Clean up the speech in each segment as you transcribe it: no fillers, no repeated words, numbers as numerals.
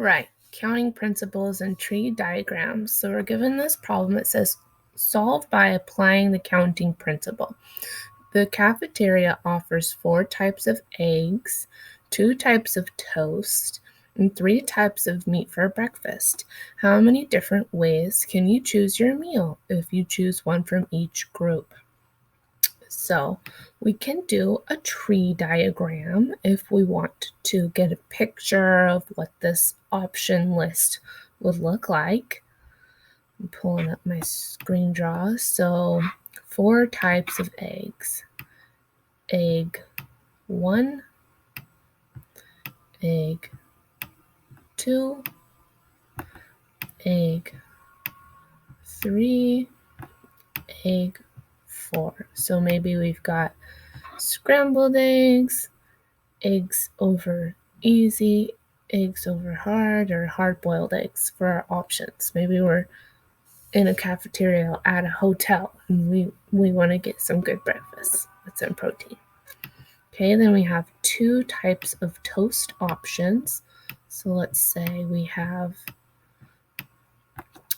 right, counting principles and tree diagrams. So we're given this problem. It says solve by applying the counting principle. The cafeteria offers 4 types of eggs, 2 types of toast, and 3 types of meat for breakfast. How many different ways can you choose your meal if you choose one from each group? So we can do a tree diagram if we want to get a picture of what this option list would look like. I'm pulling up my screen draw. So 4 types of eggs. Egg 1, egg 2, egg 3, egg 4. So maybe we've got scrambled eggs, eggs over easy, eggs over hard, or hard-boiled eggs for our options. Maybe we're in a cafeteria at a hotel and we want to get some good breakfast with some protein. Okay, then we have 2 types of toast options. So let's say we have,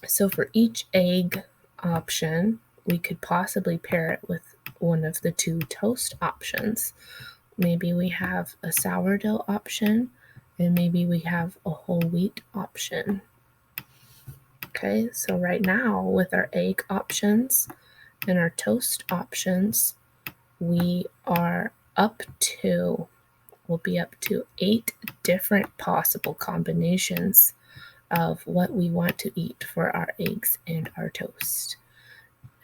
so for each egg option, we could possibly pair it with one of the 2 toast options. Maybe we have a sourdough option, and maybe we have a whole wheat option. Okay, so right now with our egg options and our toast options, we'll be up to 8 different possible combinations of what we want to eat for our eggs and our toast.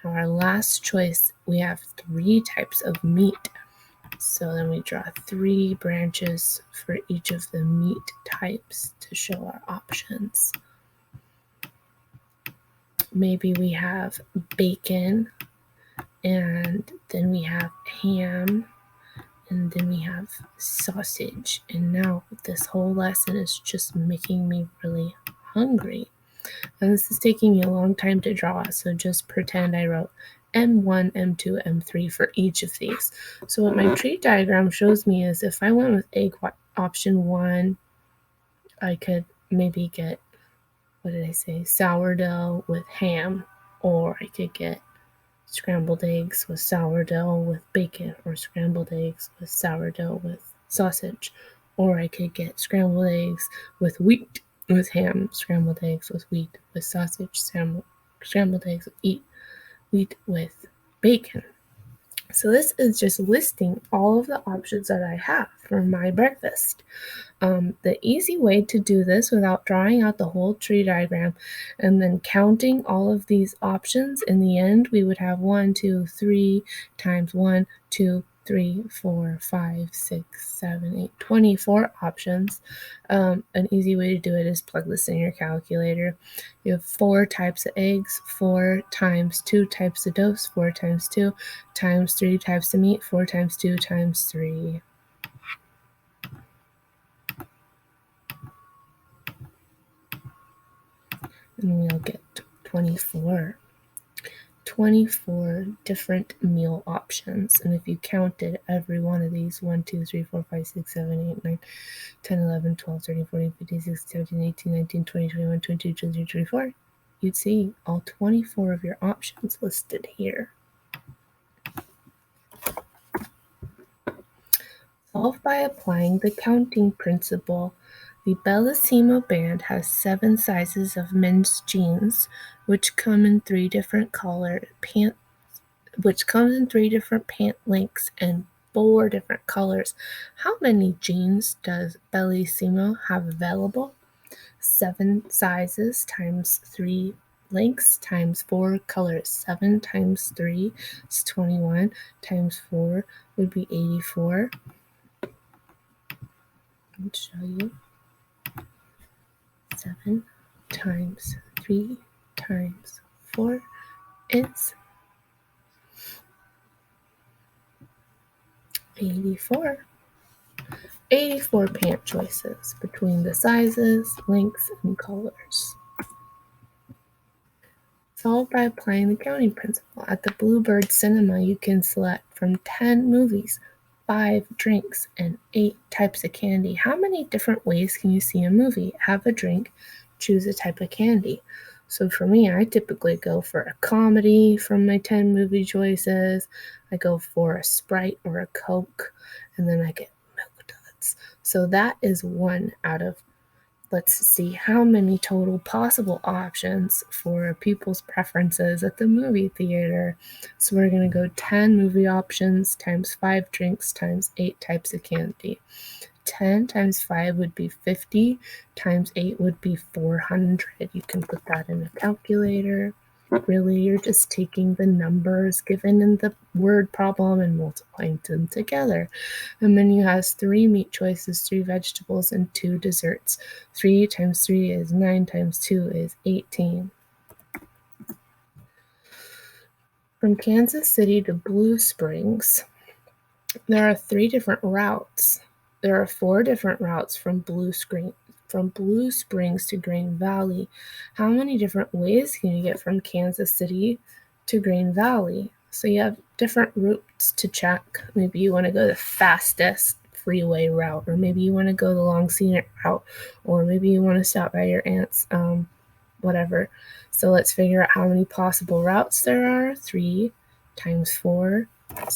Now our last choice, we have 3 types of meat. So then we draw 3 branches for each of the meat types to show our options. Maybe we have bacon, and then we have ham, and then we have sausage. And now this whole lesson is just making me really hungry. And this is taking me a long time to draw, so just pretend I wrote M1, M2, M3 for each of these. So what my tree diagram shows me is if I went with egg option 1, I could maybe get, sourdough with ham, or I could get scrambled eggs with sourdough with bacon, or scrambled eggs with sourdough with sausage, or I could get scrambled eggs with wheat with ham, scrambled eggs with wheat with sausage, scrambled eggs with wheat with bacon. So this is just listing all of the options that I have for my breakfast. The easy way to do this without drawing out the whole tree diagram and then counting all of these options, in the end we would have 1, 2, 3 times 1, 2, 3, 4, 5, 6, 7, 8, 24 options. An easy way to do it is plug this in your calculator. You have 4 types of eggs, 4 times 2 types of toast, 4 times 2 times 3 types of meat, 4 times 2 times 3. And we'll get 24 different meal options. And if you counted every one of these, 1, 2, 3, 4, 5, 6, 7, 8, 9, 10, 11, 12, 13, 14, 15, 16, 17, 18, 19, 20, 21, 22, 23, 24, you'd see all 24 of your options listed here. Solve by applying the counting principle. The Bellissimo band has 7 sizes of men's jeans, which come in 3 different pant lengths and 4 different colors. How many jeans does Bellissimo have available? 7 sizes times 3 lengths times 4 colors. 7 times 3 is 21, times 4 would be 84. I'll show you. 7 times 3 times 4 is 84. 84 pant choices between the sizes, lengths, and colors. Solve by applying the counting principle. At the Bluebird Cinema, you can select from 10 movies 5 drinks, and 8 types of candy. How many different ways can you see a movie? Have a drink, choose a type of candy. So for me, I typically go for a comedy from my 10 movie choices. I go for a Sprite or a Coke, and then I get Milk Duds. So that is one out of, let's see how many total possible options for people's preferences at the movie theater. So we're going to go 10 movie options times 5 drinks times 8 types of candy. 10 times 5 would be 50, times 8 would be 400. You can put that in a calculator. Really, you're just taking the numbers given in the word problem and multiplying them together. A menu has 3 meat choices, 3 vegetables, and 2 desserts. 3 times 3 is 9 times 2 is 18. From Kansas City to Blue Springs, there are 3 different routes. There are 4 different routes from Blue Springs to Green Valley. How many different ways can you get from Kansas City to Green Valley? So you have different routes to check. Maybe you want to go the fastest freeway route, or maybe you want to go the long scenic route, or maybe you want to stop by your aunt's, whatever. So let's figure out how many possible routes there are. 3 times 4 is